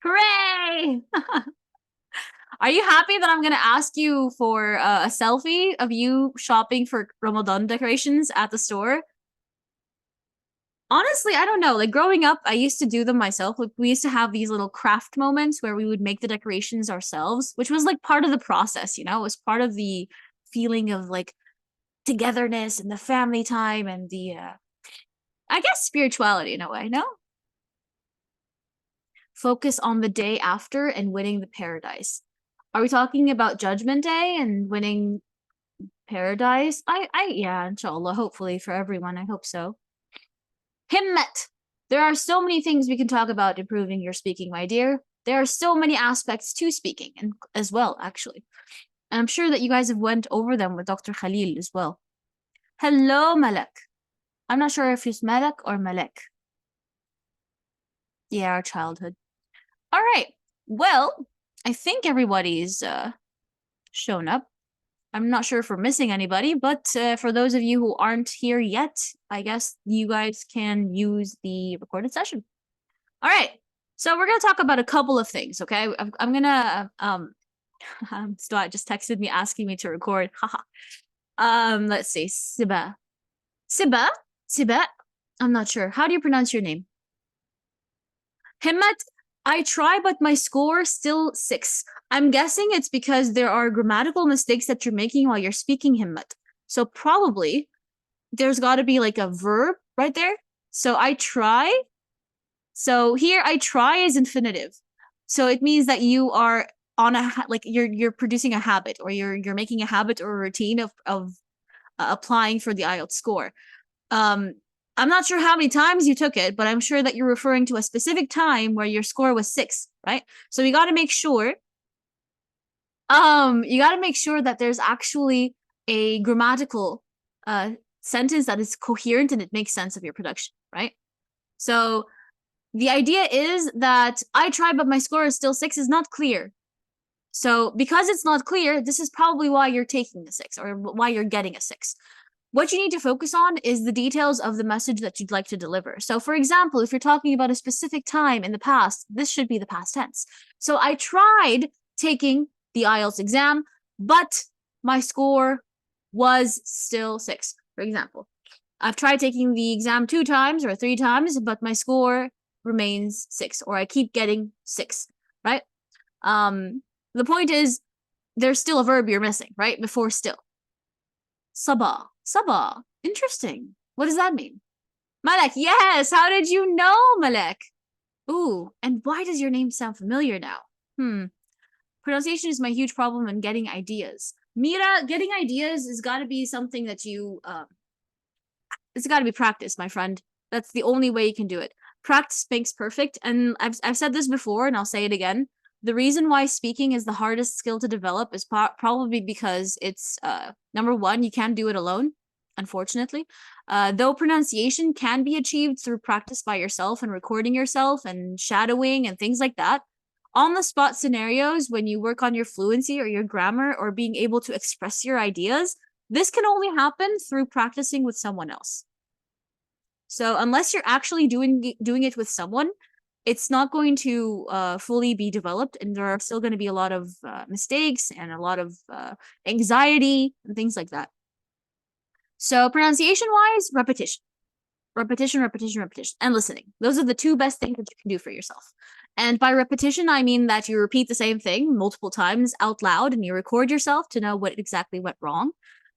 Hooray! Are you happy that I'm gonna ask you for a selfie of you shopping for Ramadan decorations at the store? Honestly, I don't know. Like growing up, I used to do them myself. Like we used to have these little craft moments where we would make the decorations ourselves, which was like part of the process, you know? It was part of the feeling of like togetherness and the family time and the I guess spirituality in a way, no? Focus on the day after and winning the paradise. Are we talking about Judgment Day and winning paradise? Yeah, inshallah, hopefully for everyone. I hope so. Himmet. There are so many things we can talk about improving your speaking, my dear. There are so many aspects to speaking and as well, actually. And I'm sure that you guys have went over them with Dr. Khalil as well. Hello, Malak. I'm not sure if it's Malak or Malek. Yeah, our childhood. All right. Well, I think everybody's shown up. I'm not sure if we're missing anybody, but for those of you who aren't here yet, I guess you guys can use the recorded session. All right. So we're gonna talk about a couple of things, okay? I'm gonna Stuart just texted me asking me to record. Haha. Let's see. Siba. Siba? Siba? I'm not sure. How do you pronounce your name? Himmat, I try, but my score still 6. I'm guessing it's because there are grammatical mistakes that you're making while you're speaking Himmat. So probably there's got to be like a verb right there. So I try. So here I try is infinitive. So it means that you are on a like you're producing a habit or you're making a habit or a routine of applying for the IELTS score. I'm not sure how many times you took it, but I'm sure that you're referring to a specific time where your score was 6, right? So you got to make sure that there's actually a grammatical sentence that is coherent and it makes sense of your production, right? So the idea is that I tried but my score is still 6 is not clear. So because it's not clear, this is probably why you're taking a 6 or why you're getting a 6. What you need to focus on is the details of the message that you'd like to deliver. So for example, if you're talking about a specific time in the past, this should be the past tense. So I tried taking the IELTS exam, but my score was still 6, for example. I've tried taking the exam 2 times or 3 times, but my score remains 6, or I keep getting 6, right? The point is, there's still a verb you're missing, right? Before still. Sabah. Sabah. Interesting. What does that mean? Malek, yes! How did you know, Malek? Ooh, and why does your name sound familiar now? Pronunciation is my huge problem in getting ideas. Mira, getting ideas has got to be something that you, it's got to be practice, my friend. That's the only way you can do it. Practice makes perfect, and I've said this before, and I'll say it again. The reason why speaking is the hardest skill to develop is probably because it's number one, you can't do it alone, unfortunately. Though pronunciation can be achieved through practice by yourself and recording yourself and shadowing and things like that. On the spot scenarios, when you work on your fluency or your grammar or being able to express your ideas, this can only happen through practicing with someone else. So unless you're actually doing it with someone, it's not going to fully be developed, and there are still going to be a lot of mistakes and a lot of anxiety and things like that. So pronunciation-wise, repetition. Repetition, repetition, repetition, and listening. Those are the 2 best things that you can do for yourself. And by repetition, I mean that you repeat the same thing multiple times out loud and you record yourself to know what exactly went wrong.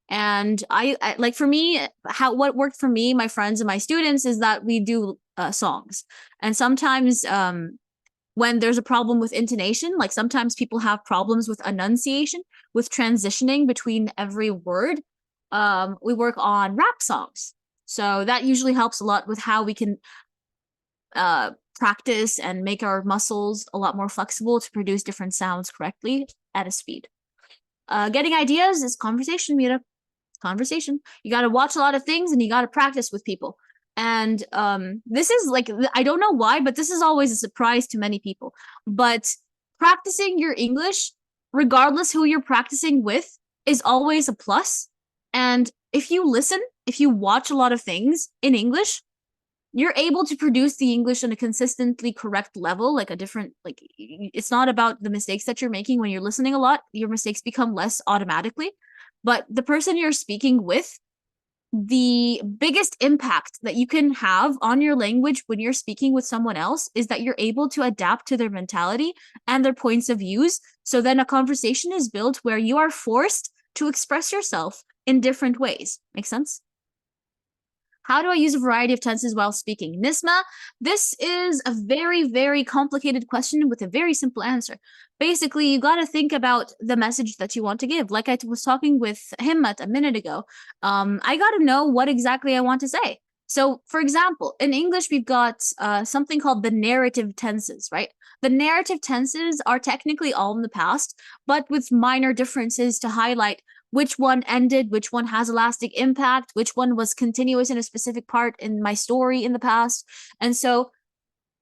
And I like for me, what worked for me, my friends and my students is that we do songs. And sometimes when there's a problem with intonation, like sometimes people have problems with enunciation, with transitioning between every word, we work on rap songs. So that usually helps a lot with how we can practice and make our muscles a lot more flexible to produce different sounds correctly at a speed. Getting ideas is conversation, Mira. Conversation. You got to watch a lot of things and you got to practice with people. And this is like, I don't know why, but this is always a surprise to many people. But practicing your English, regardless who you're practicing with, is always a plus. And if you listen, if you watch a lot of things in English, you're able to produce the English on a consistently correct level, like a different, like, it's not about the mistakes that you're making when you're listening a lot. Your mistakes become less automatically. But the person you're speaking with, the biggest impact that you can have on your language when you're speaking with someone else is that you're able to adapt to their mentality and their points of views. So then a conversation is built where you are forced to express yourself in different ways. Make sense? How do I use a variety of tenses while speaking? Nisma, this is a very, very complicated question with a very simple answer. Basically, you got to think about the message that you want to give. Like I was talking with Himmat a minute ago, I got to know what exactly I want to say. So, for example, in English, we've got something called the narrative tenses, right? The narrative tenses are technically all in the past, but with minor differences to highlight which one ended, which one has a lasting impact, which one was continuous in a specific part in my story in the past. And so,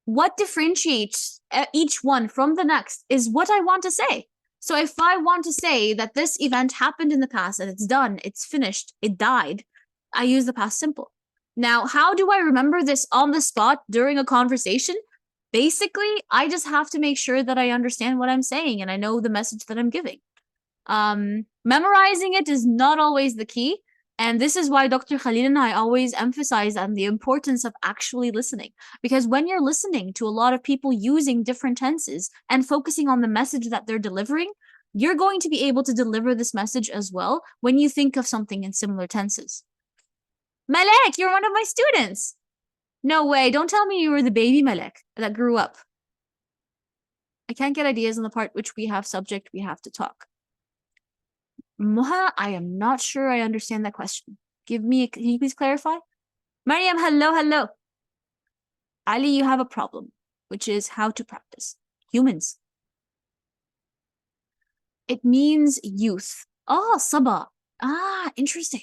what differentiates each one from the next is what I want to say. So, if I want to say that this event happened in the past and it's done, it's finished, it died, I use the past simple. Now, how do I remember this on the spot during a conversation? Basically, I just have to make sure that I understand what I'm saying and I know the message that I'm giving. Memorizing it is not always the key. And this is why Dr. Khalil and I always emphasize on the importance of actually listening. Because when you're listening to a lot of people using different tenses and focusing on the message that they're delivering, you're going to be able to deliver this message as well when you think of something in similar tenses. Malek, you're one of my students. No way. Don't tell me you were the baby Malek that grew up. I can't get ideas on the part which we have subject, we have to talk. Moha, I am not sure I understand that question. Can you please clarify? Mariam, hello, hello. Ali, you have a problem, which is how to practice. Humans. It means youth. Oh, Sabah. Ah, interesting.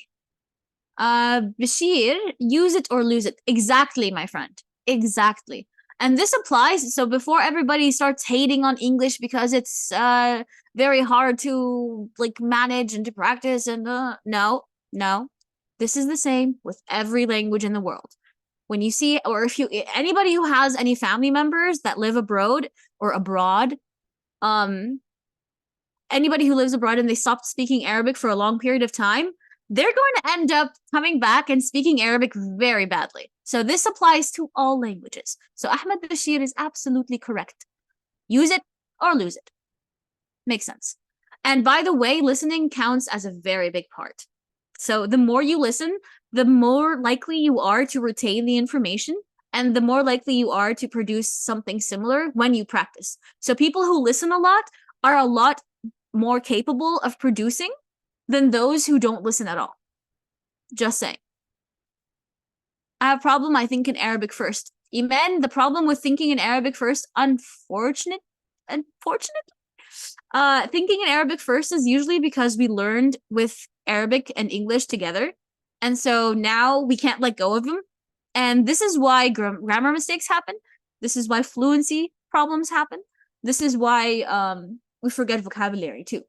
Bashir, use it or lose it. Exactly, my friend. Exactly. And this applies. So before everybody starts hating on English because it's very hard to like manage and to practice, and no. This is the same with every language in the world. When you see, or if you anybody who has any family members that live abroad or abroad, anybody who lives abroad and they stopped speaking Arabic for a long period of time, they're going to end up coming back and speaking Arabic very badly. So this applies to all languages. So Ahmed Bashir is absolutely correct. Use it or lose it. Makes sense. And by the way, listening counts as a very big part. So the more you listen, the more likely you are to retain the information and the more likely you are to produce something similar when you practice. So people who listen a lot are a lot more capable of producing than those who don't listen at all. Just saying. I have a problem, I think, in Arabic first. Iman, the problem with thinking in Arabic first, unfortunately, thinking in Arabic first is usually because we learned with Arabic and English together. And so now we can't let go of them. And this is why grammar mistakes happen. This is why fluency problems happen. This is why we forget vocabulary too.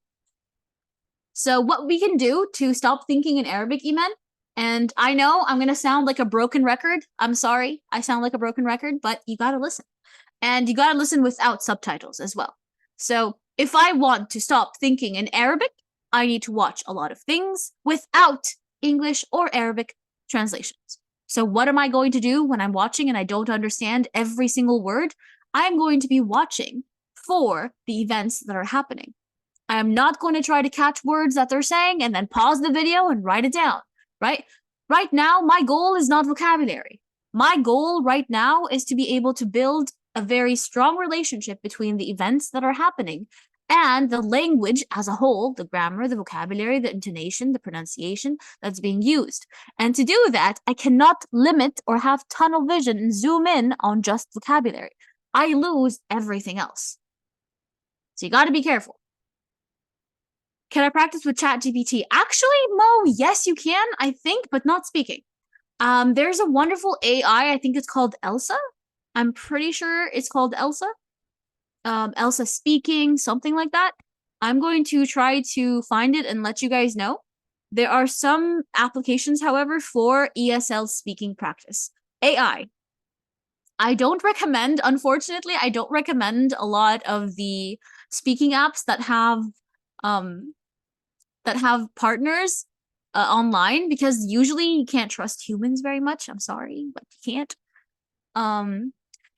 So what we can do to stop thinking in Arabic, Iman, and I know I'm going to sound like a broken record. I'm sorry. I sound like a broken record, but you got to listen. And you got to listen without subtitles as well. So if I want to stop thinking in Arabic, I need to watch a lot of things without English or Arabic translations. So what am I going to do when I'm watching and I don't understand every single word? I'm going to be watching for the events that are happening. I am not going to try to catch words that they're saying and then pause the video and write it down, right? Right now, my goal is not vocabulary. My goal right now is to be able to build a very strong relationship between the events that are happening and the language as a whole, the grammar, the vocabulary, the intonation, the pronunciation that's being used. And to do that, I cannot limit or have tunnel vision and zoom in on just vocabulary. I lose everything else. So you got to be careful. Can I practice with ChatGPT? Actually, Mo, yes, you can, I think, but not speaking. There's a wonderful AI, I think it's called Elsa. I'm pretty sure it's called Elsa. Elsa speaking, something like that. I'm going to try to find it and let you guys know. There are some applications, however, for ESL speaking practice. AI. I don't recommend, unfortunately, I don't recommend a lot of the speaking apps um that have partners online, because usually you can't trust humans very much. I'm sorry, but you can't. Um,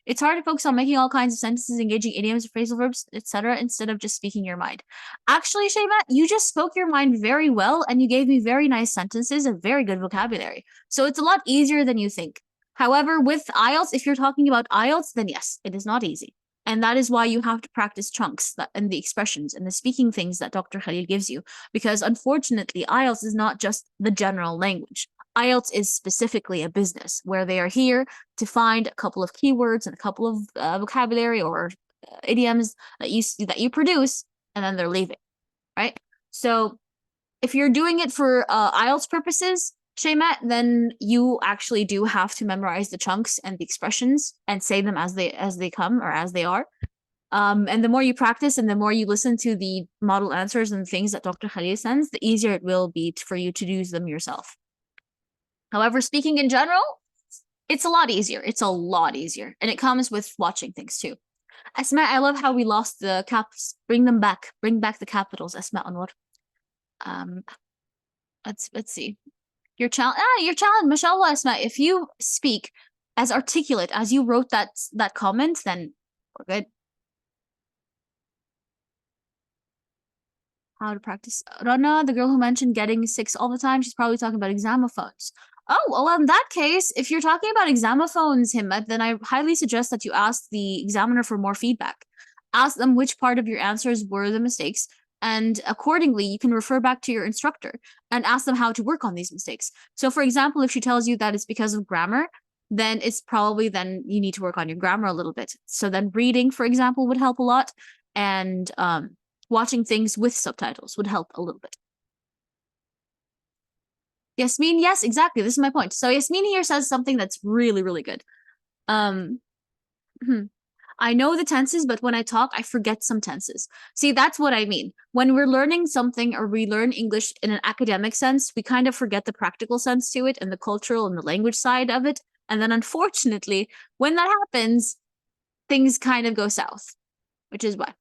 it's hard to focus on making all kinds of sentences, engaging idioms, phrasal verbs, etc., instead of just speaking your mind. Actually, Shayma, you just spoke your mind very well, and you gave me very nice sentences and very good vocabulary. So it's a lot easier than you think. However, with IELTS, if you're talking about IELTS, then yes, it is not easy. And that is why you have to practice chunks and the expressions and the speaking things that Dr. Khalil gives you. Because unfortunately, IELTS is not just the general language. IELTS is specifically a business where they are here to find a couple of keywords and a couple of vocabulary or idioms that you produce, and then they're leaving, right? So if you're doing it for IELTS purposes, Shaymat, then you actually do have to memorize the chunks and the expressions and say them as they come or as they are. And the more you practice and the more you listen to the model answers and things that Dr. Khalil sends, the easier it will be for you to use them yourself. However, speaking in general, it's a lot easier. It's a lot easier. And it comes with watching things too. Asma, I love how we lost the caps. Bring them back. Bring back the capitals, Asma Anwar. Um, let's see. Your challenge, mashallah, Asma. If you speak as articulate as you wrote that comment, then we're good. How to practice. Rana, the girl who mentioned getting 6 all the time, she's probably talking about examophones. Oh, well, in that case, if you're talking about examophones, Himmat, then I highly suggest that you ask the examiner for more feedback. Ask them which part of your answers were the mistakes, and accordingly, you can refer back to your instructor and ask them how to work on these mistakes. So, for example, if she tells you that it's because of grammar, then it's probably then you need to work on your grammar a little bit. So then reading, for example, would help a lot, and watching things with subtitles would help a little bit. Yasmin, yes, exactly. This is my point. So Yasmin here says something that's really, really good. I know the tenses, but when I talk, I forget some tenses. See, that's what I mean. When we're learning something or we learn English in an academic sense, we kind of forget the practical sense to it and the cultural and the language side of it. And then unfortunately, when that happens, things kind of go south, which is why.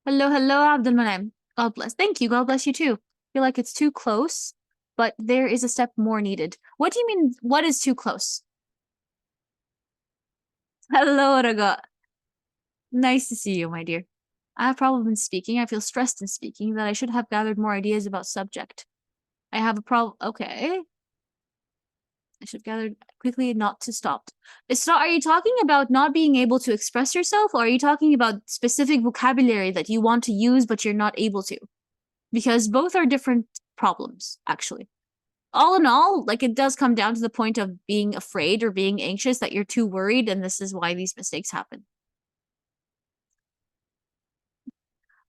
Hello, hello, Abdul Manem. God bless. Thank you. God bless you too. I feel like it's too close, but there is a step more needed. What do you mean? What is too close? Hello, Raga. Nice to see you, my dear. I have problem in speaking. I feel stressed in speaking that I should have gathered more ideas about subject. I have a problem. Okay. I should have gathered quickly not to stop. Are you talking about not being able to express yourself, or are you talking about specific vocabulary that you want to use but you're not able to? Because both are different problems, actually. All in all, like, it does come down to the point of being afraid or being anxious that you're too worried, and this is why these mistakes happen.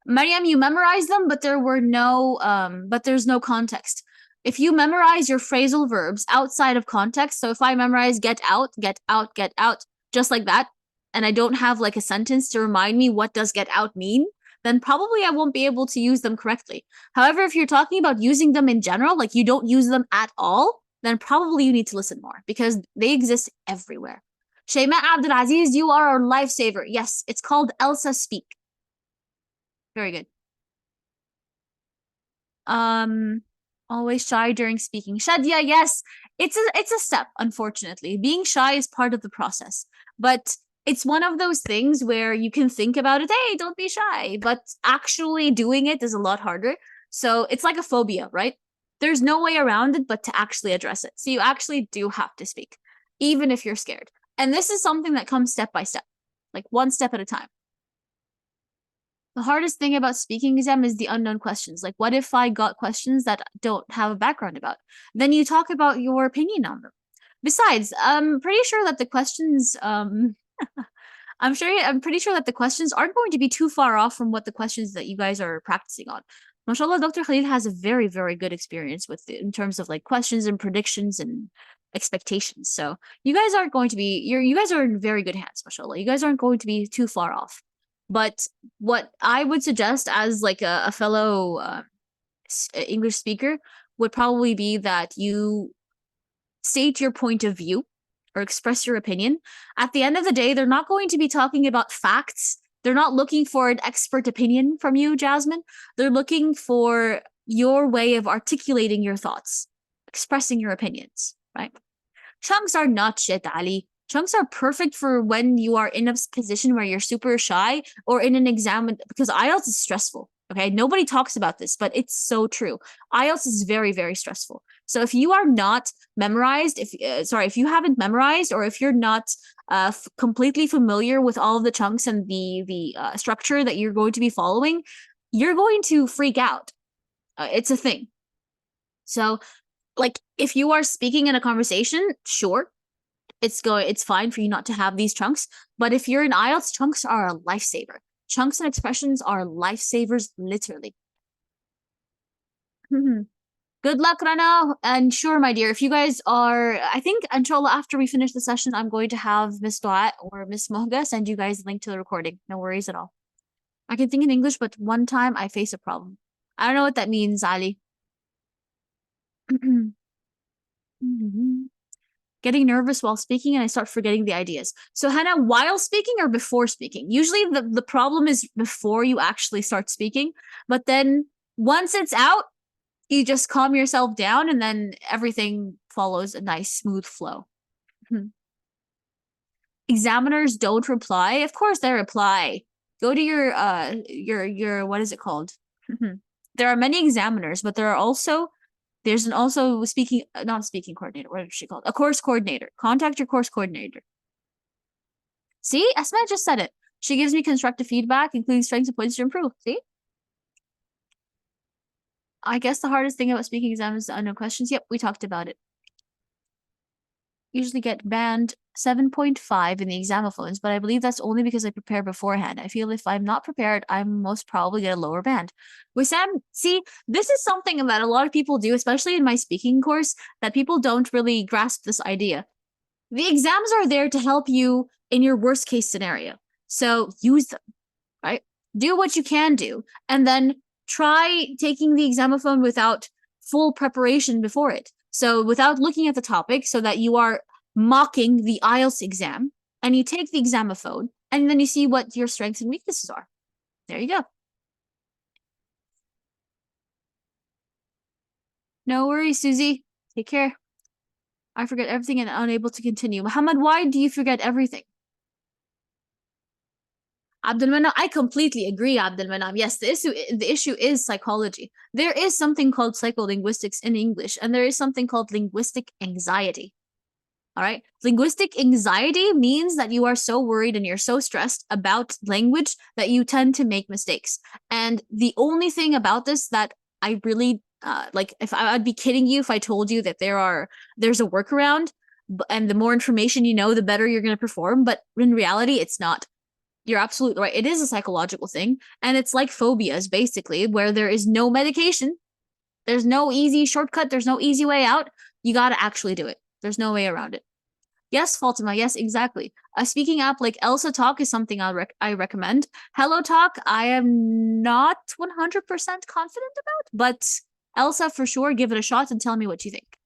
Mariam, you memorized them, but there's no context. If you memorize your phrasal verbs outside of context, so if I memorize get out, get out, get out, just like that, and I don't have like a sentence to remind me what does get out mean, then probably I won't be able to use them correctly. However, if you're talking about using them in general, like you don't use them at all, then probably you need to listen more because they exist everywhere. Shayma Abdulaziz, you are our lifesaver. Yes, it's called Elsa Speak. Very good. Always shy during speaking. Shadia, yes, it's a step, unfortunately. Being shy is part of the process. But it's one of those things where you can think about it, hey, don't be shy. But actually doing it is a lot harder. So it's like a phobia, right? There's no way around it but to actually address it. So you actually do have to speak, even if you're scared. And this is something that comes step by step, like one step at a time. The hardest thing about speaking exam is the unknown questions. Like, what if I got questions that don't have a background about? Then you talk about your opinion on them. Besides, I'm pretty sure that the questions, I'm pretty sure that the questions aren't going to be too far off from what the questions that you guys are practicing on. Mashallah, Dr. Khalid has a very, very good experience with it in terms of like questions and predictions and expectations. So you guys aren't going to be, you guys are in very good hands, mashallah. You guys aren't going to be too far off. But what I would suggest as like a fellow English speaker would probably be that you state your point of view or express your opinion, at the end of the day, they're not going to be talking about facts. They're not looking for an expert opinion from you, Jasmine. They're looking for your way of articulating your thoughts, expressing your opinions, right? Chunks are not shit, Ali. Chunks are perfect for when you are in a position where you're super shy or in an exam, because IELTS is stressful. Okay, nobody talks about this, but it's so true. IELTS is very, very stressful. So if you are not memorized, if you haven't memorized, or if you're not completely familiar with all of the chunks and the structure that you're going to be following, you're going to freak out. It's a thing. So, like, if you are speaking in a conversation, sure, it's fine for you not to have these chunks. But if you're in IELTS, chunks are a lifesaver. Chunks and expressions are lifesavers, literally. Good luck, Rana. And sure, my dear, if you guys are, I think, inshallah, after we finish the session, I'm going to have Miss Duat or Miss Mohga send you guys a link to the recording. No worries at all. I can think in English, but one time I face a problem. I don't know what that means, Ali. Getting nervous while speaking and I start forgetting the ideas. So Hannah, while speaking or before speaking? Usually the problem is before you actually start speaking, but then once it's out, you just calm yourself down and then everything follows a nice smooth flow. Examiners don't reply. Of course they reply. Go to your what is it called? There are many examiners, but there's also speaking, not speaking coordinator. What is she called? A course coordinator. Contact your course coordinator. See, Asma just said it. She gives me constructive feedback, including strengths and points to improve. See? I guess the hardest thing about speaking exams is the unknown questions. Yep, we talked about it. Usually get band 7.5 in the examophones, but I believe that's only because I prepare beforehand. I feel if I'm not prepared, I'm most probably get a lower band. Wissam, see, this is something that a lot of people do, especially in my speaking course, that people don't really grasp this idea. The exams are there to help you in your worst case scenario. So use them, right? Do what you can do, and then try taking the examophone without full preparation before it. So without looking at the topic, so that you are mocking the IELTS exam, and you take the examophone, and then you see what your strengths and weaknesses are. There you go. No worries, Susie. Take care. I forget everything and unable to continue. Muhammad, why do you forget everything? Abdul I completely agree, Abdul Yes, the issue is psychology. There is something called psycholinguistics in English, and there is something called linguistic anxiety. All right. Linguistic anxiety means that you are so worried and you're so stressed about language that you tend to make mistakes. And the only thing about this that I really like, if I'd be kidding you if I told you that there's a workaround, and the more information you know, the better you're going to perform. But in reality, it's not. You're absolutely right. It is a psychological thing. And it's like phobias, basically, where there is no medication. There's no easy shortcut. There's no easy way out. You got to actually do it. There's no way around it. Yes, Fatima. Yes, exactly. A speaking app like Elsa Talk is something I recommend. Hello Talk, I am not 100% confident about, but Elsa, for sure, give it a shot and tell me what you think.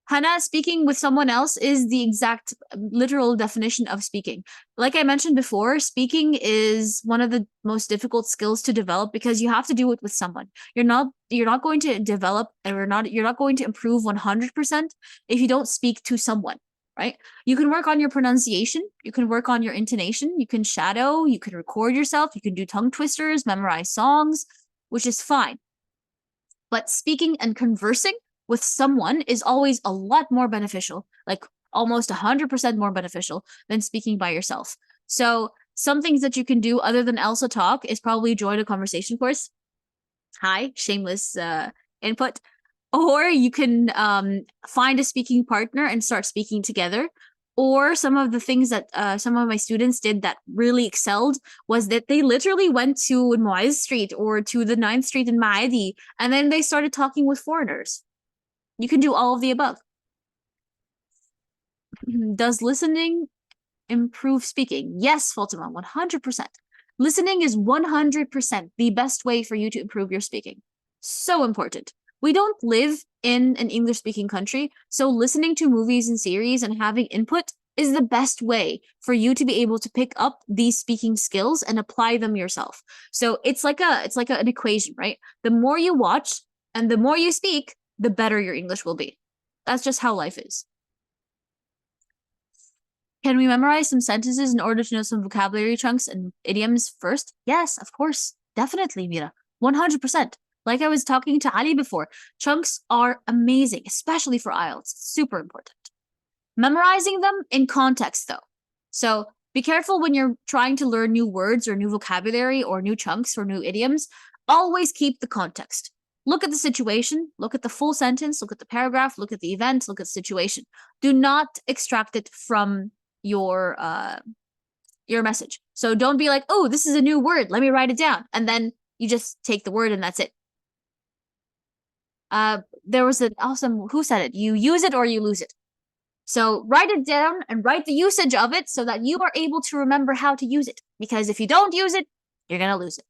Hannah, speaking with someone else is the exact literal definition of speaking. Like I mentioned before, speaking is one of the most difficult skills to develop because you have to do it with someone. You're not going to develop, and you're not going to improve 100% if you don't speak to someone, right? You can work on your pronunciation, you can work on your intonation, you can shadow, you can record yourself, you can do tongue twisters, memorize songs, which is fine. But speaking and conversing with someone is always a lot more beneficial, like almost 100% more beneficial than speaking by yourself. So some things that you can do other than Elsa Talk is probably join a conversation course. Hi, shameless input. Or you can find a speaking partner and start speaking together. Or some of the things that some of my students did that really excelled was that they literally went to Muaz Street or to the 9th Street in Maadi, and then they started talking with foreigners. You can do all of the above. Does listening improve speaking? Yes, Fatima, 100%. Listening is 100% the best way for you to improve your speaking. So important. We don't live in an English-speaking country. So listening to movies and series and having input is the best way for you to be able to pick up these speaking skills and apply them yourself. So it's like an equation, right? The more you watch and the more you speak, the better your English will be. That's just how life is. Can we memorize some sentences in order to know some vocabulary chunks and idioms first? Yes, of course. Definitely, Mira. 100%. Like I was talking to Ali before, chunks are amazing, especially for IELTS. It's super important. Memorizing them in context, though. So be careful when you're trying to learn new words or new vocabulary or new chunks or new idioms. Always keep the context. Look at the situation, look at the full sentence, look at the paragraph, look at the event, look at the situation. Do not extract it from your message. So don't be like, oh, this is a new word, let me write it down, and then you just take the word and that's it. There was an awesome, who said it? You use it or you lose it. So write it down and write the usage of it so that you are able to remember how to use it. Because if you don't use it, you're gonna lose it.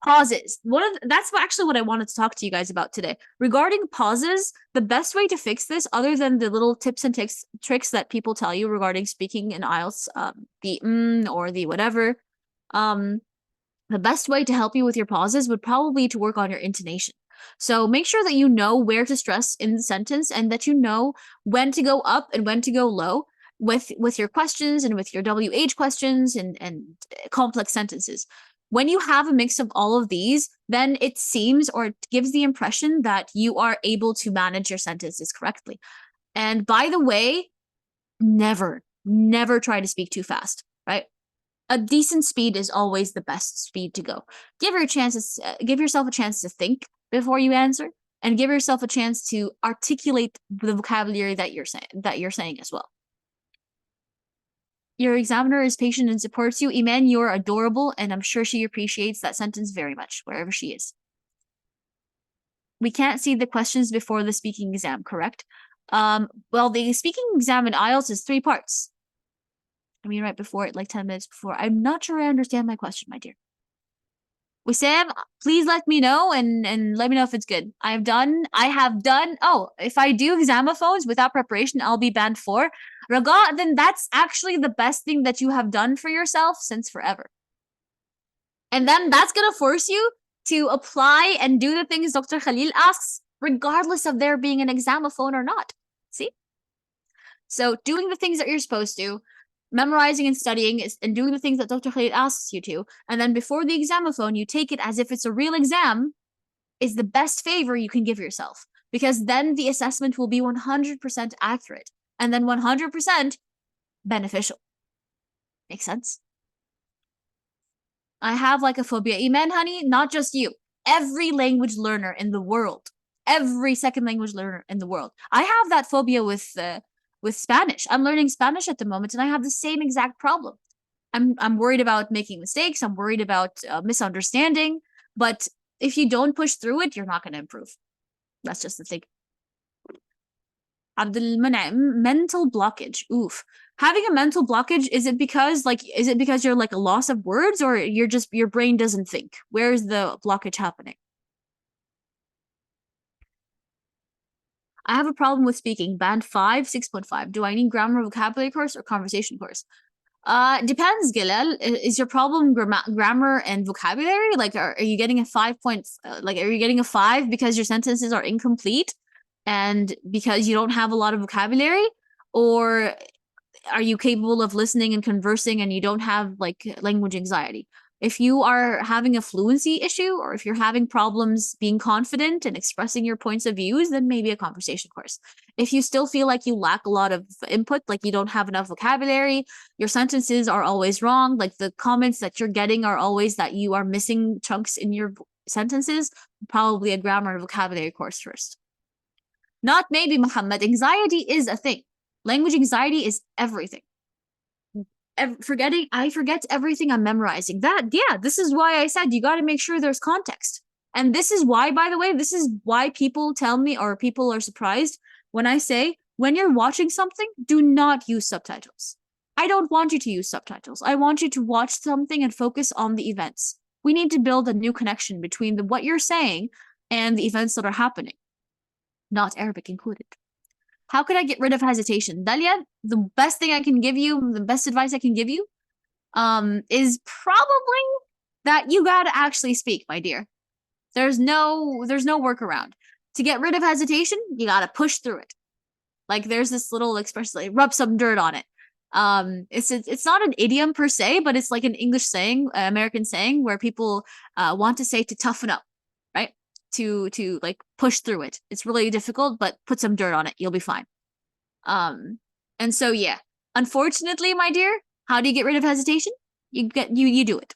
Pauses. That's actually what I wanted to talk to you guys about today. Regarding pauses, the best way to fix this, other than the little tips and tricks that people tell you regarding speaking in IELTS, the or the whatever, the best way to help you with your pauses would probably be to work on your intonation. So make sure that you know where to stress in the sentence and that you know when to go up and when to go low with your questions and with your WH questions and complex sentences. When you have a mix of all of these, then it seems or it gives the impression that you are able to manage your sentences correctly. And by the way, never try to speak too fast, right? A decent speed is always the best speed to go. Give yourself a chance to think before you answer, and give yourself a chance to articulate the vocabulary that you're saying as well. Your examiner is patient and supports you. Iman, you're adorable, and I'm sure she appreciates that sentence very much, wherever she is. We can't see the questions before the speaking exam, correct? Well, the speaking exam in IELTS is 3 parts. I mean, right before it, like 10 minutes before. I'm not sure I understand my question, my dear. Wissam, please let me know and let me know if it's good. I have done, oh, if I do examophones without preparation, I'll be band 4. Raga, then that's actually the best thing that you have done for yourself since forever. And then that's gonna force you to apply and do the things Dr. Khalil asks, regardless of there being an examophone or not. See? So doing the things that you're supposed to, memorizing and studying and doing the things that Dr. Khalid asks you to, and then before the examophone, you take it as if it's a real exam, is the best favor you can give yourself. Because then the assessment will be 100% accurate, and then 100% beneficial. Makes sense? I have like a phobia. Iman, honey, not just you. Every language learner in the world. Every second language learner in the world. I have that phobia with Spanish. I'm learning Spanish at the moment, and I have the same exact problem. I'm worried about making mistakes. I'm worried about misunderstanding. But if you don't push through it, you're not going to improve. That's just the thing. Abdul Man'im, mental blockage. Oof. Having a mental blockage, is it because you're like a loss of words, or your brain doesn't think? Where is the blockage happening? I have a problem with speaking. Band 5, 6.5. Do I need grammar, vocabulary course, or conversation course? Depends, Gilal. Is your problem grammar and vocabulary? Like, are you getting a 5 points? Like, are you getting a 5 because your sentences are incomplete and because you don't have a lot of vocabulary? Or are you capable of listening and conversing and you don't have like language anxiety? If you are having a fluency issue, or if you're having problems being confident and expressing your points of views, then maybe a conversation course. If you still feel like you lack a lot of input, like you don't have enough vocabulary, your sentences are always wrong, like the comments that you're getting are always that you are missing chunks in your sentences, probably a grammar and vocabulary course first. Not maybe, Muhammad. Anxiety is a thing. Language anxiety is everything. I forget everything I'm memorizing. This is why I said you got to make sure there's context. And this is why, by the way, this is why people tell me, or people are surprised when I say, when you're watching something, do not use subtitles. I don't want you to use subtitles. I want you to watch something and focus on the events. We need to build a new connection between what you're saying and the events that are happening. not Arabic included. How could I get rid of hesitation? Dalia, the best thing I can give you, the best advice I can give you, is probably that you gotta actually speak, my dear. There's no workaround. To get rid of hesitation, you gotta push through it. Like there's this little expression, like rub some dirt on it. It's not an idiom per se, but it's like an English saying, American saying, where people want to say to toughen up, right? To like push through it. It's really difficult, but put some dirt on it, you'll be fine. And so yeah, unfortunately, my dear, how do you get rid of hesitation? You do it.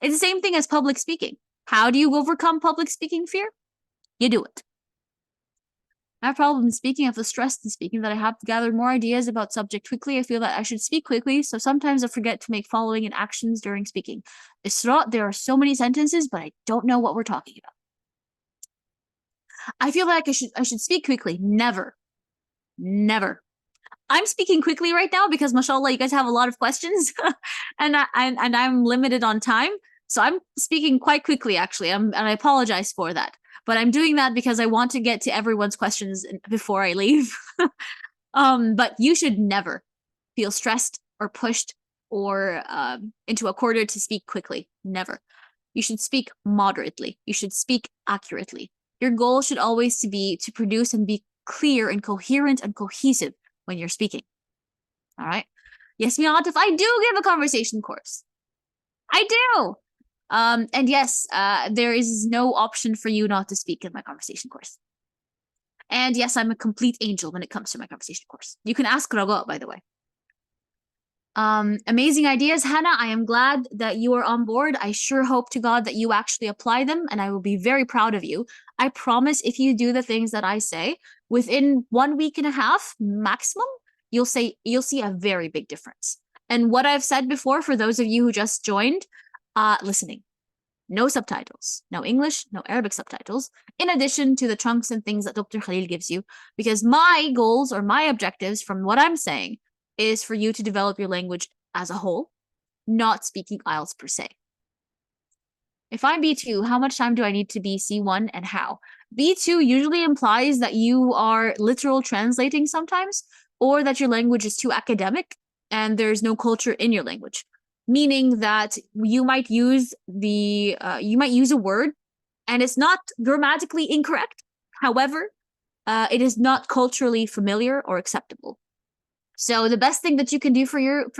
It's the same thing as public speaking. How do you overcome public speaking fear? You do it. I have problems speaking. I feel stressed in speaking that I have to gather more ideas about subject quickly. I feel that I should speak quickly, so sometimes I forget to make following and actions during speaking. Isra, there are so many sentences, but I don't know what we're talking about. I feel like I should speak quickly. Never. Never. I'm speaking quickly right now because mashallah, you guys have a lot of questions and I'm limited on time. So I'm speaking quite quickly actually. And I apologize for that. But I'm doing that because I want to get to everyone's questions before I leave. But you should never feel stressed or pushed or into a corner to speak quickly. Never. You should speak moderately. You should speak accurately. Your goal should always be to produce and be clear and coherent and cohesive when you're speaking. All right. Yes, Atif, I do give a conversation course. I do. And yes, there is no option for you not to speak in my conversation course. And yes, I'm a complete angel when it comes to my conversation course. You can ask Rago, by the way. Amazing ideas, Hannah. I am glad that you are on board. I sure hope to God that you actually apply them, and I will be very proud of you. I promise if you do the things that I say, within 1 week and a half maximum, you'll see a very big difference. And what I've said before, for those of you who just joined, listening. No subtitles, no English, no Arabic subtitles, in addition to the chunks and things that Dr. Khalil gives you. Because my goals or my objectives from what I'm saying is for you to develop your language as a whole, not speaking IELTS per se. If I'm B2, how much time do I need to be C1 and how? B2 usually implies that you are literal translating sometimes, or that your language is too academic and there's no culture in your language. Meaning that you might use a word and it's not grammatically incorrect. However, it is not culturally familiar or acceptable. So the best thing that you can do for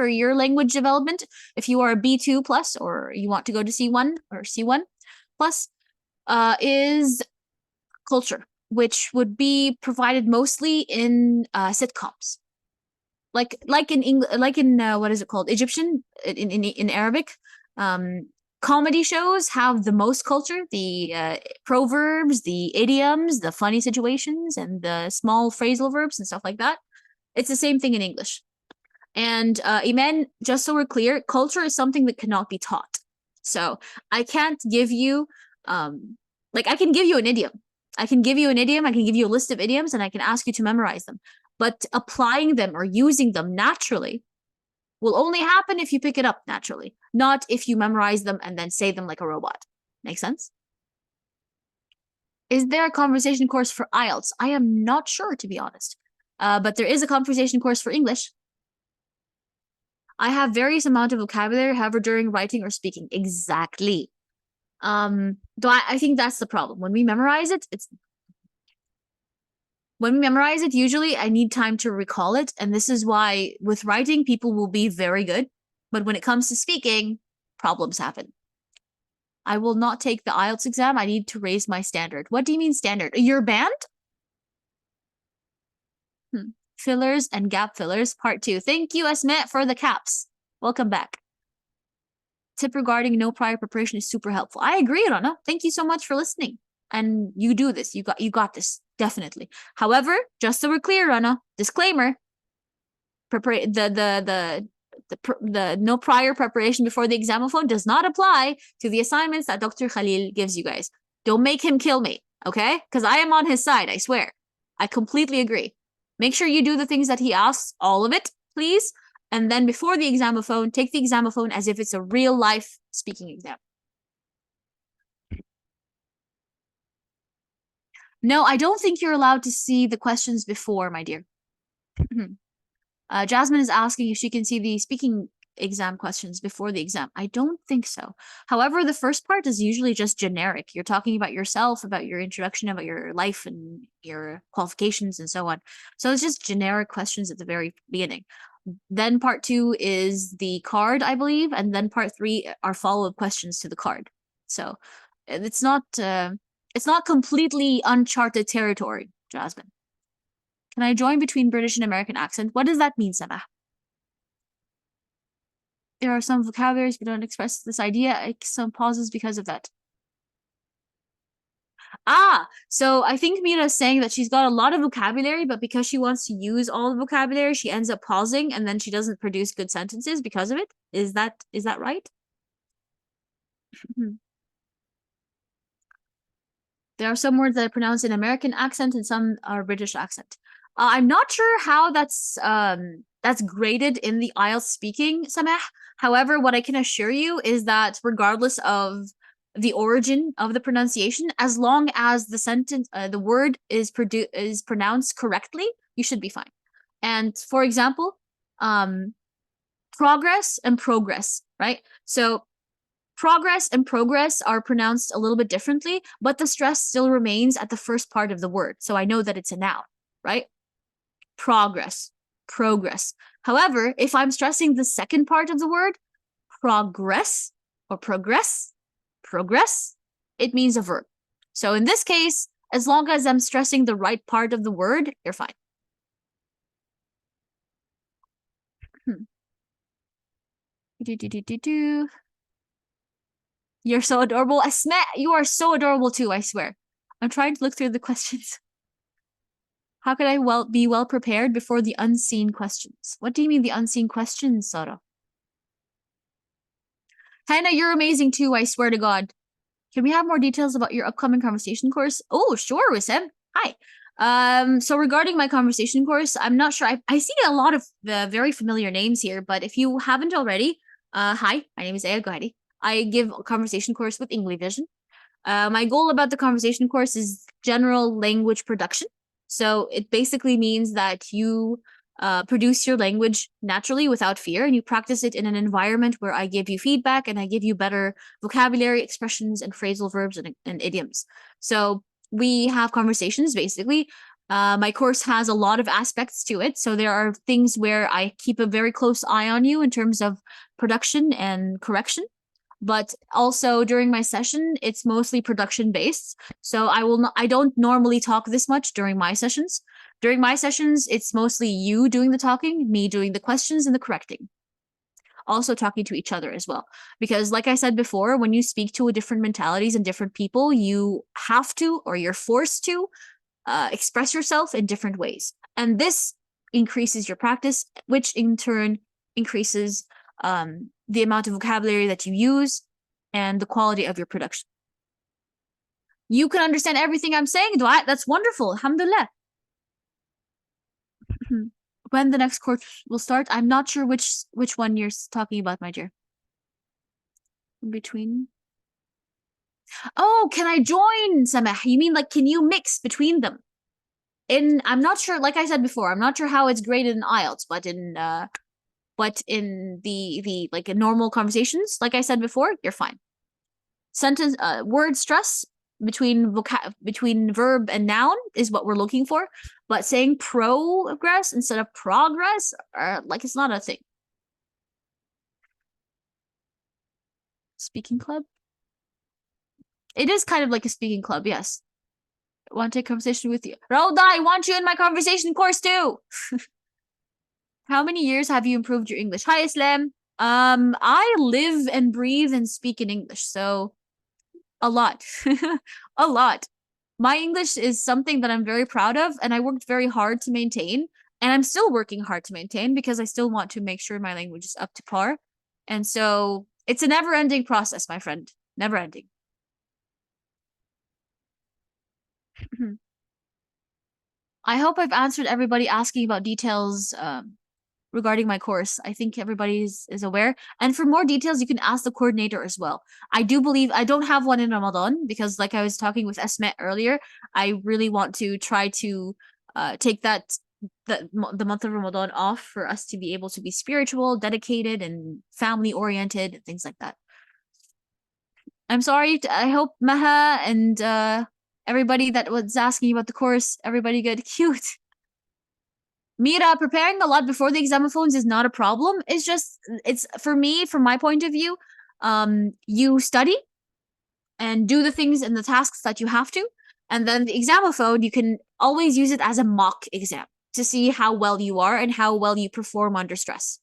your language development, if you are a B2 plus or you want to go to C1 or C1 plus, is culture, which would be provided mostly in sitcoms. Like in what is it called? Egyptian in Arabic. Comedy shows have the most culture, the proverbs, the idioms, the funny situations, and the small phrasal verbs and stuff like that. It's the same thing in English. And Iman, just so we're clear, culture is something that cannot be taught. So I can't give you, I can give you an idiom. I can give you a list of idioms, and I can ask you to memorize them. But applying them or using them naturally will only happen if you pick it up naturally, not if you memorize them and then say them like a robot. Make sense? Is there a conversation course for IELTS? I am not sure, to be honest. But there is a conversation course for English. I have various amount of vocabulary, however, during writing or speaking. Exactly. Though I think that's the problem. When we memorize it, usually I need time to recall it. And this is why with writing, people will be very good. But when it comes to speaking, problems happen. I will not take the IELTS exam. I need to raise my standard. What do you mean standard? You're banned? Fillers and gap fillers, part 2. Thank you, Asma, for the caps. Welcome back. Tip regarding no prior preparation is super helpful. I agree, Rana. Thank you so much for listening. And you do this. You got this. Definitely. However, just so we're clear, Rana, disclaimer. The no prior preparation before the examophone does not apply to the assignments that Dr. Khalil gives you guys. Don't make him kill me, okay? Because I am on his side, I swear. I completely agree. Make sure you do the things that he asks, all of it, please. And then before the examophone, take the examophone as if it's a real life speaking exam. No, I don't think you're allowed to see the questions before, my dear. Jasmine is asking if she can see the speaking exam questions before the exam. I don't think so. However, the first part is usually just generic. You're talking about yourself, about your introduction, about your life and your qualifications and so on. So it's just generic questions at the very beginning. Then part 2 is the card, I believe, and then part 3 are follow-up questions to the card. So it's not completely uncharted territory, Jasmine. Can I join between British and American accent? What does that mean, Samah? There are some vocabularies we don't express this idea. Some pauses because of that. So I think Mira is saying that she's got a lot of vocabulary, but because she wants to use all the vocabulary, she ends up pausing and then she doesn't produce good sentences because of it. Is that right? There are some words that are pronounced in American accent and some are British accent. I'm not sure how that's graded in the IELTS speaking, Sameh. However, what I can assure you is that regardless of the origin of the pronunciation, as long as the word is pronounced correctly, you should be fine. And for example, progress and progress, right? So progress and progress are pronounced a little bit differently, but the stress still remains at the first part of the word. So I know that it's a noun, right? Progress, progress. However, if I'm stressing the second part of the word, progress or progress, it means a verb. So in this case, as long as I'm stressing the right part of the word, you're fine. You're so adorable. Asma, you are so adorable too, I swear. I'm trying to look through the questions. How could I be well prepared before the unseen questions? What do you mean the unseen questions, Sara? Hannah, you're amazing too, I swear to God. Can we have more details about your upcoming conversation course? Oh, sure, Wissam. Hi. So regarding my conversation course, I'm not sure. I see a lot of very familiar names here, but if you haven't already, hi, my name is Gohary. I give a conversation course with English Vision. My goal about the conversation course is general language production. So it basically means that you produce your language naturally without fear, and you practice it in an environment where I give you feedback and I give you better vocabulary, expressions, and phrasal verbs and idioms. So we have conversations basically. My course has a lot of aspects to it. So there are things where I keep a very close eye on you in terms of production and correction. But also during my session, it's mostly production based. So I don't normally talk this much during my sessions. During my sessions, it's mostly you doing the talking, me doing the questions and the correcting. Also talking to each other as well. Because like I said before, when you speak to different mentalities and different people, you have to, or you're forced to, express yourself in different ways. And this increases your practice, which in turn increases the amount of vocabulary that you use and the quality of your production. You can understand everything I'm saying, Dua. That's wonderful. Alhamdulillah. When the next course will start, I'm not sure which one you're talking about, my dear. In between. Oh, can I join, Samah? You mean like can you mix between them? I'm not sure, like I said before, I'm not sure how it's graded in IELTS, but in the like in normal conversations, like I said before, you're fine. Sentence word stress between verb and noun is what we're looking for, but saying progress instead of progress, like it's not a thing. Speaking club? It is kind of like a speaking club, yes. I want to take a conversation with you. Rauda, I want you in my conversation course too. How many years have you improved your English? Hi, Islam. I live and breathe and speak in English, so a lot. A lot. My English is something that I'm very proud of, and I worked very hard to maintain, and I'm still working hard to maintain because I still want to make sure my language is up to par. And so it's a never-ending process, my friend. Never ending. I hope I've answered everybody asking about details regarding my course. I think everybody is aware. And for more details, you can ask the coordinator as well. I do believe I don't have one in Ramadan because, like I was talking with Esme earlier, I really want to try to take the month of Ramadan off for us to be able to be spiritual, dedicated, and family oriented, and things like that. I'm sorry. I hope Maha and everybody that was asking about the course, everybody good. Cute. Mira, preparing a lot before the examophones is not a problem. It's for me, from my point of view, you study and do the things and the tasks that you have to. And then the examophone, you can always use it as a mock exam to see how well you are and how well you perform under stress.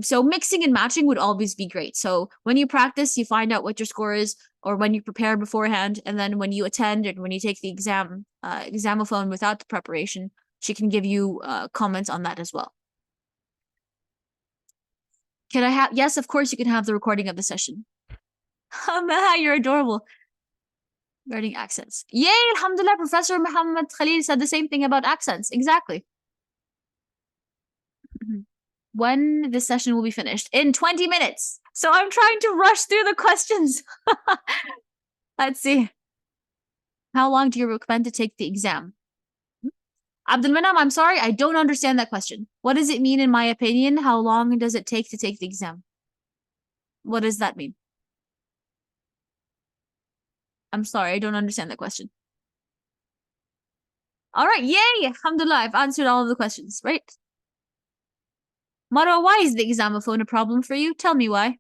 So mixing and matching would always be great. So when you practice, you find out what your score is, or when you prepare beforehand, and then when you attend and when you take the examophone without the preparation, she can give you comments on that as well. Can I have? Yes, of course you can have the recording of the session. Maha, you're adorable. Regarding accents. Yay, alhamdulillah, Professor Muhammad Khalil said the same thing about accents. Exactly. When the session will be finished? In 20 minutes. So I'm trying to rush through the questions. Let's see. How long do you recommend to take the exam? Abdul Manam, I'm sorry, I don't understand that question. What does it mean in my opinion? How long does it take to take the exam? What does that mean? I'm sorry, I don't understand that question. All right, yay! Alhamdulillah, I've answered all of the questions, right? Marwa, why is the examophone a problem for you? Tell me why.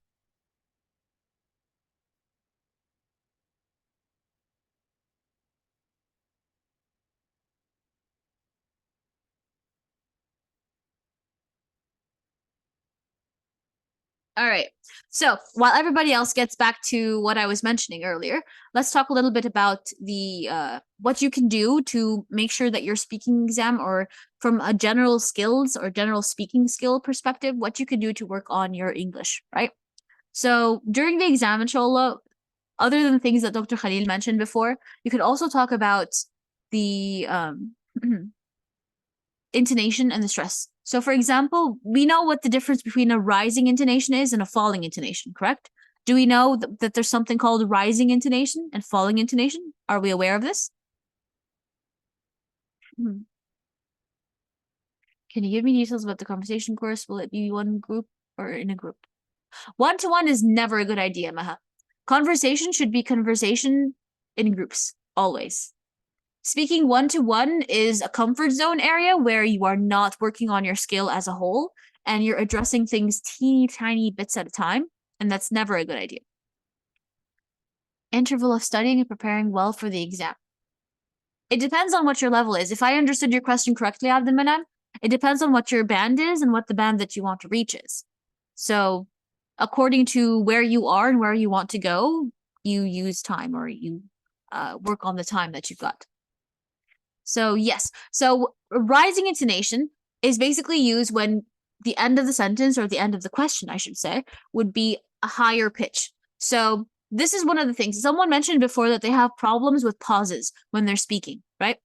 All right. So while everybody else gets back to what I was mentioning earlier, let's talk a little bit about the what you can do to make sure that your speaking exam, or from a general skills or general speaking skill perspective, what you can do to work on your English, right? So during the exam, inshallah, other than things that Dr. Khalil mentioned before, you could also talk about the intonation and the stress. So, for example, we know what the difference between a rising intonation is and a falling intonation, correct? Do we know that there's something called rising intonation and falling intonation? Are we aware of this? Hmm. Can you give me details about the conversation course? Will it be one group or in a group? One-to-one is never a good idea, Maha. Conversation should be conversation in groups, always. Speaking one-to-one is a comfort zone area where you are not working on your skill as a whole and you're addressing things teeny tiny bits at a time, and that's never a good idea. Interval of studying and preparing well for the exam. It depends on what your level is. If I understood your question correctly, Abdul Manan, it depends on what your band is and what the band that you want to reach is. So according to where you are and where you want to go, you use time, or you work on the time that you've got. So yes, so rising intonation is basically used when the end of the sentence, or the end of the question, I should say, would be a higher pitch. So this is one of the things. Someone mentioned before that they have problems with pauses when they're speaking, right?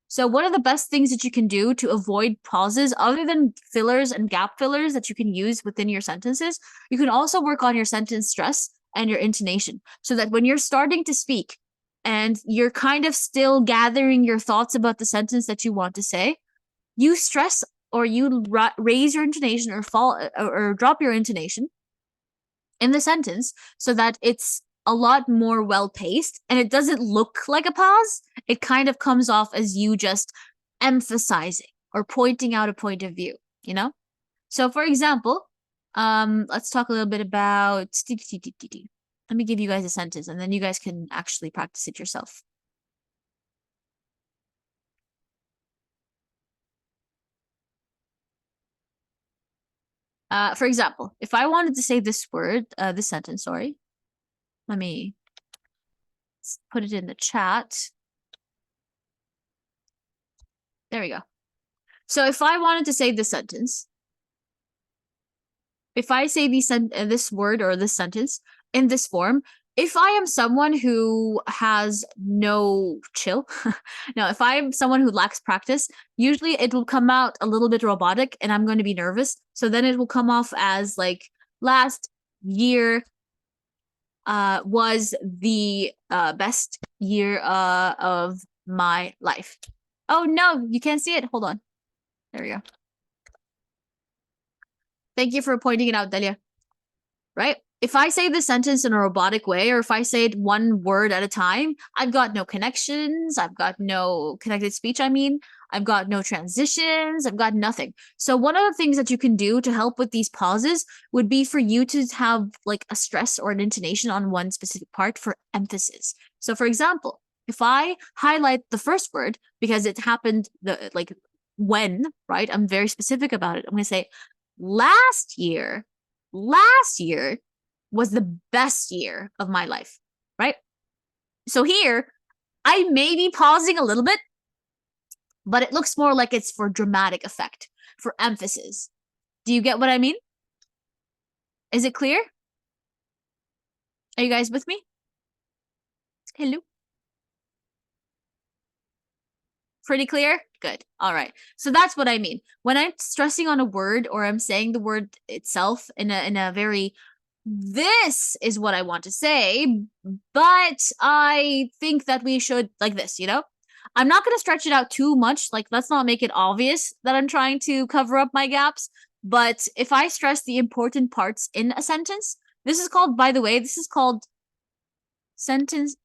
So one of the best things that you can do to avoid pauses, other than fillers and gap fillers that you can use within your sentences, you can also work on your sentence stress and your intonation, so that when you're starting to speak and you're kind of still gathering your thoughts about the sentence that you want to say, you stress, or you raise your intonation, or or drop your intonation in the sentence, so that it's a lot more well paced and it doesn't look like a pause. It kind of comes off as you just emphasizing or pointing out a point of view, you know? So for example, let's talk a little bit about, let me give you guys a sentence and then you guys can actually practice it yourself. For example, if I wanted to say this word, this sentence, sorry, let me put it in the chat. There we go. So if I wanted to say this sentence, if I say this word or this sentence in this form, if I am someone who has no chill, no, if I am someone who lacks practice, usually it will come out a little bit robotic and I'm going to be nervous. So then it will come off as like last year was the best year of my life. Oh no, you can't see it. Hold on. There we go. Thank you for pointing it out, Delia. Right? If I say the sentence in a robotic way, or if I say it one word at a time, I've got no connections, I've got no connected speech, I've got no transitions, I've got nothing. So one of the things that you can do to help with these pauses would be for you to have like a stress or an intonation on one specific part for emphasis. So for example, if I highlight the first word because it happened when, right? I'm very specific about it. I'm going to say last year was the best year of my life, right? So here, I may be pausing a little bit, but it looks more like it's for dramatic effect, for emphasis. Do you get what I mean? Is it clear? Are you guys with me? Hello? Pretty clear? Good. All right. So that's what I mean. When I'm stressing on a word or I'm saying the word itself in a very this is what I want to say, but I think that we should like this, you know? I'm not going to stretch it out too much. Like, let's not make it obvious that I'm trying to cover up my gaps. But if I stress the important parts in a sentence, this is called, by the way, this is called sentence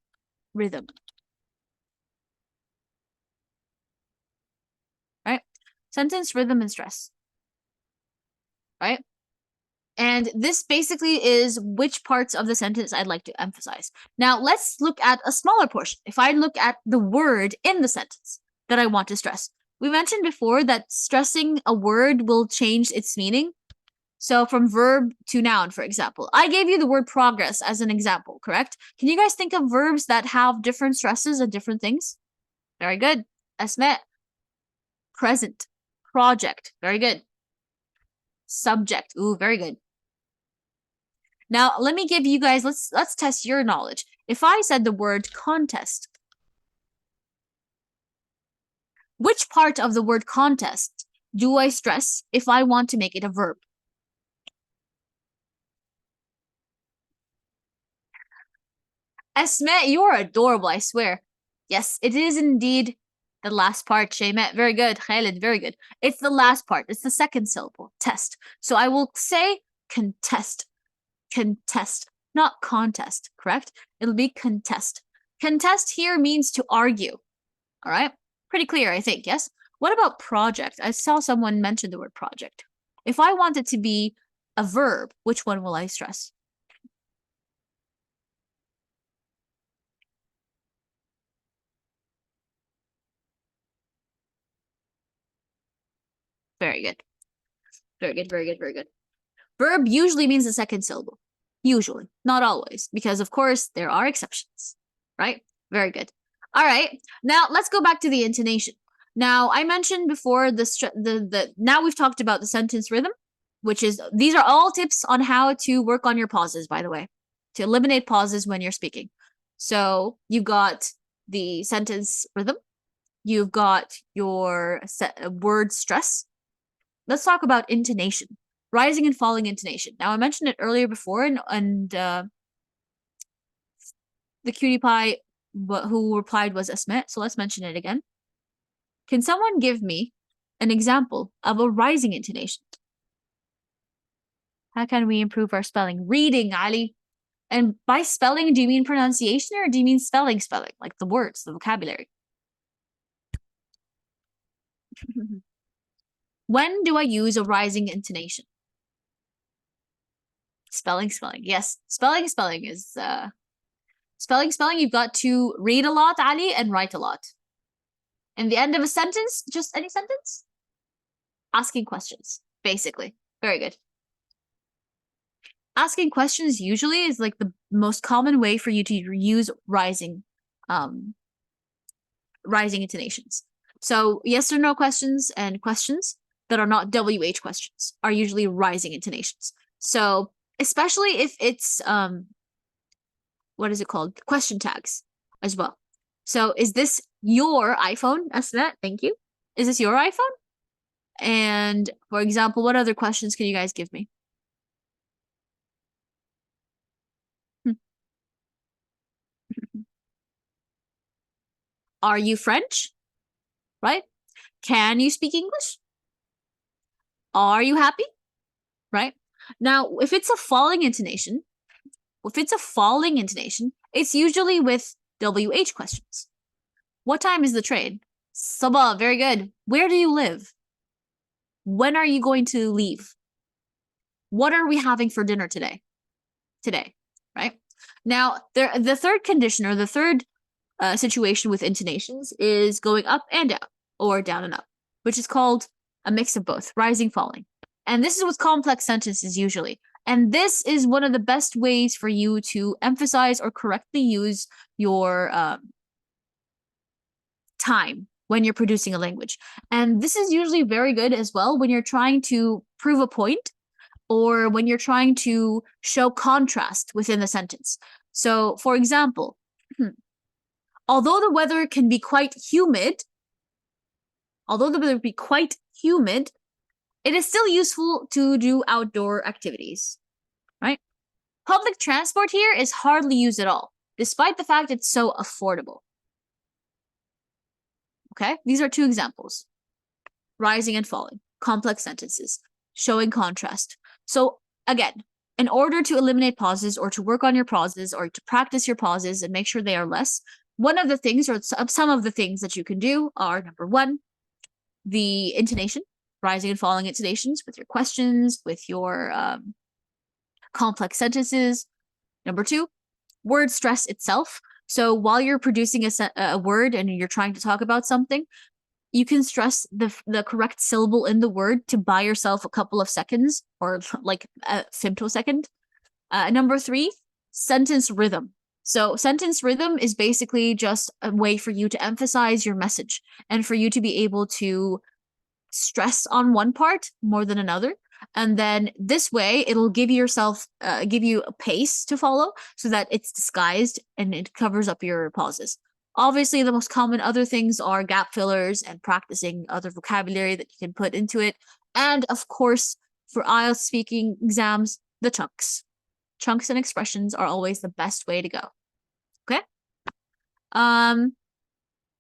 rhythm. Right? Sentence rhythm and stress. Right? And this basically is which parts of the sentence I'd like to emphasize. Now, let's look at a smaller portion. If I look at the word in the sentence that I want to stress, we mentioned before that stressing a word will change its meaning. So from verb to noun, for example, I gave you the word progress as an example, correct? Can you guys think of verbs that have different stresses and different things? Very good. Asma. Present. Project. Very good. Subject. Ooh, very good. Now, let me give you guys, let's test your knowledge. If I said the word contest, which part of the word contest do I stress if I want to make it a verb? Esme, you're adorable, I swear. Yes, it is indeed the last part, Shaymet. Very good. Khalid, very good. It's the last part. It's the second syllable, test. So I will say contest. Contest, not contest, correct? It'll be contest. Contest here means to argue. All right? Pretty clear, I think, yes? What about project? I saw someone mention the word project. If I want it to be a verb, which one will I stress? Very good. Very good, very good, very good. Verb usually means the second syllable. Usually, not always, because of course there are exceptions, right? Very good. All right, now let's go back to the intonation. Now I mentioned before now we've talked about the sentence rhythm, which is these are all tips on how to work on your pauses, by the way, to eliminate pauses when you're speaking. So you've got the sentence rhythm, you've got your word stress. Let's talk about intonation. Rising and falling intonation. Now, I mentioned it earlier before, and the cutie pie who replied was Asma, so let's mention it again. Can someone give me an example of a rising intonation? How can we improve our spelling? Reading, Ali. And by spelling, do you mean pronunciation or do you mean spelling, like the words, the vocabulary? When do I use a rising intonation? Spelling. Yes, spelling is spelling. You've got to read a lot, Ali, and write a lot. And the end of a sentence, just any sentence, asking questions, basically. Very good. Asking questions usually is like the most common way for you to use rising intonations. So yes or no questions and questions that are not WH questions are usually rising intonations. So especially if it's what is it called? Question tags as well. So is this your iPhone, Asma? Thank you. Is this your iPhone? And for example, what other questions can you guys give me? Are you French? Right? Can you speak English? Are you happy? Right? Now, if it's a falling intonation, it's usually with WH questions. What time is the train? Sabah, very good. Where do you live? When are you going to leave? What are we having for dinner today? Today, right? Now, the third condition or the third situation with intonations is going up and down or down and up, which is called a mix of both, rising, falling. And this is with complex sentences usually. And this is one of the best ways for you to emphasize or correctly use your time when you're producing a language. And this is usually very good as well when you're trying to prove a point or when you're trying to show contrast within the sentence. So, for example, although the weather can be quite humid, it is still useful to do outdoor activities, right? Public transport here is hardly used at all, despite the fact it's so affordable. Okay, these are two examples. Rising and falling, complex sentences, showing contrast. So again, in order to eliminate pauses or to work on your pauses or to practice your pauses and make sure they are less, one of the things or some of the things that you can do are number one, the intonation, rising and falling intonations with your questions, with your complex sentences. Number two, word stress itself. So while you're producing a word and you're trying to talk about something, you can stress the correct syllable in the word to buy yourself a couple of seconds or like a femtosecond. Number three, sentence rhythm. So sentence rhythm is basically just a way for you to emphasize your message and for you to be able to stress on one part more than another. And then this way, it'll give you a pace to follow so that it's disguised and it covers up your pauses. Obviously, the most common other things are gap fillers and practicing other vocabulary that you can put into it. And of course, for IELTS speaking exams, the chunks. Chunks and expressions are always the best way to go. Okay?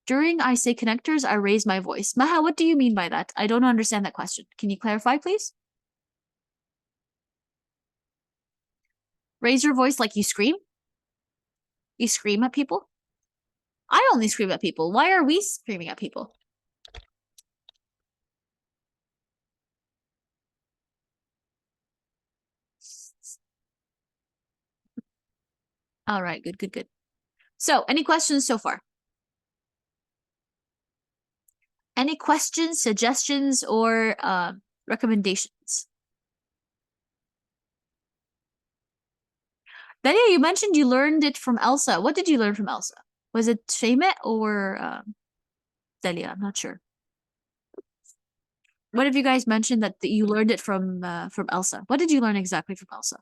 During I say connectors, I raise my voice. Maha, what do you mean by that? I don't understand that question. Can you clarify, please? Raise your voice like you scream? You scream at people? I only scream at people. Why are we screaming at people? All right, good. So, any questions so far? Any questions, suggestions, or recommendations? Delia, you mentioned you learned it from Elsa. What did you learn from Elsa? Was it Shaymet or Delia? I'm not sure. What have you guys mentioned that you learned it from Elsa? What did you learn exactly from Elsa?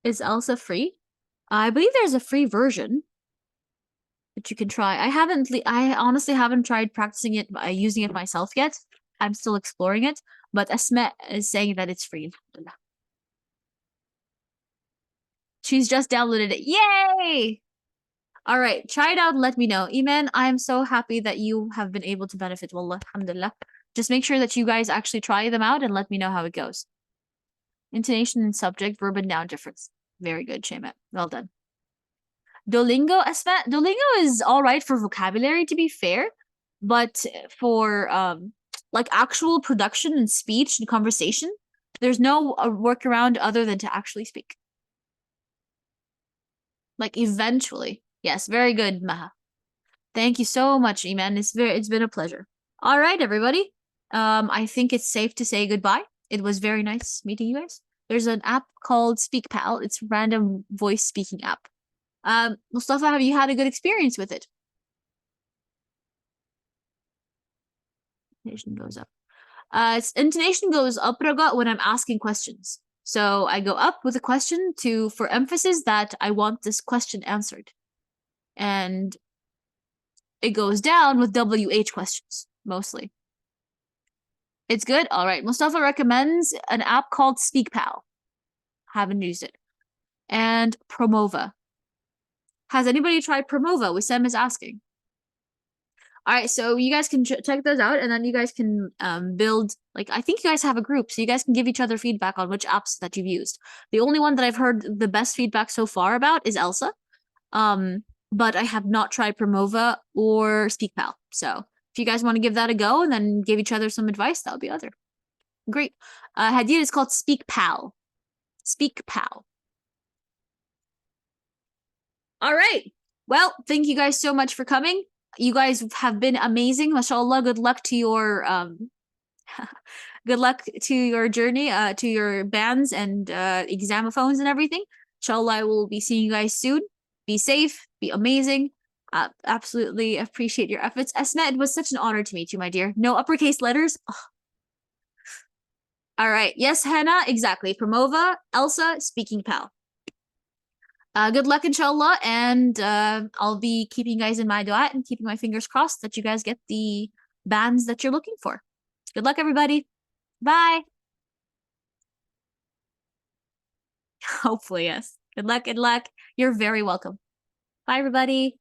Is Elsa free? I believe there's a free version that you can try. I honestly haven't tried practicing it by using it myself yet. I'm still exploring it, but Asma is saying that it's free. She's just downloaded it. Yay! All right, try it out and let me know. Iman, I am so happy that you have been able to benefit. Wallah, alhamdulillah. Just make sure that you guys actually try them out and let me know how it goes. Intonation and subject, verb and noun difference. Very good, Shaymat. Well done. Duolingo, Asma, Duolingo is all right for vocabulary, to be fair, but for like actual production and speech and conversation, there's no workaround other than to actually speak. Like eventually. Yes, very good, Maha. Thank you so much, Iman. It's been a pleasure. All right, everybody. I think it's safe to say goodbye. It was very nice meeting you guys. There's an app called SpeakPal. It's a random voice speaking app. Mustafa, have you had a good experience with it? Intonation goes up. Intonation goes up, Raga, when I'm asking questions. So I go up with a question for emphasis that I want this question answered. And it goes down with WH questions, mostly. It's good? All right. Mustafa recommends an app called SpeakPal. Haven't used it. And Promova. Has anybody tried Promova? Wissam is asking. All right, so you guys can check those out, and then you guys can build, like, I think you guys have a group, so you guys can give each other feedback on which apps that you've used. The only one that I've heard the best feedback so far about is Elsa, but I have not tried Promova or SpeakPal. So if you guys want to give that a go and then give each other some advice, that would be other great. Hadid is called SpeakPal. SpeakPal. All right. Well, thank you guys so much for coming. You guys have been amazing. MashaAllah, good luck to your good luck to your journey, to your bands and examophones and everything. Inshallah, I will be seeing you guys soon. Be safe, be amazing. Absolutely appreciate your efforts. Esma, it was such an honor to meet you, my dear. No uppercase letters. Oh. All right. Yes, Hannah, exactly. Promova, Elsa, Speaking Pal. Good luck, inshallah, and I'll be keeping you guys in my dua and keeping my fingers crossed that you guys get the bands that you're looking for. Good luck, everybody. Bye. Hopefully, yes. Good luck, good luck. You're very welcome. Bye, everybody.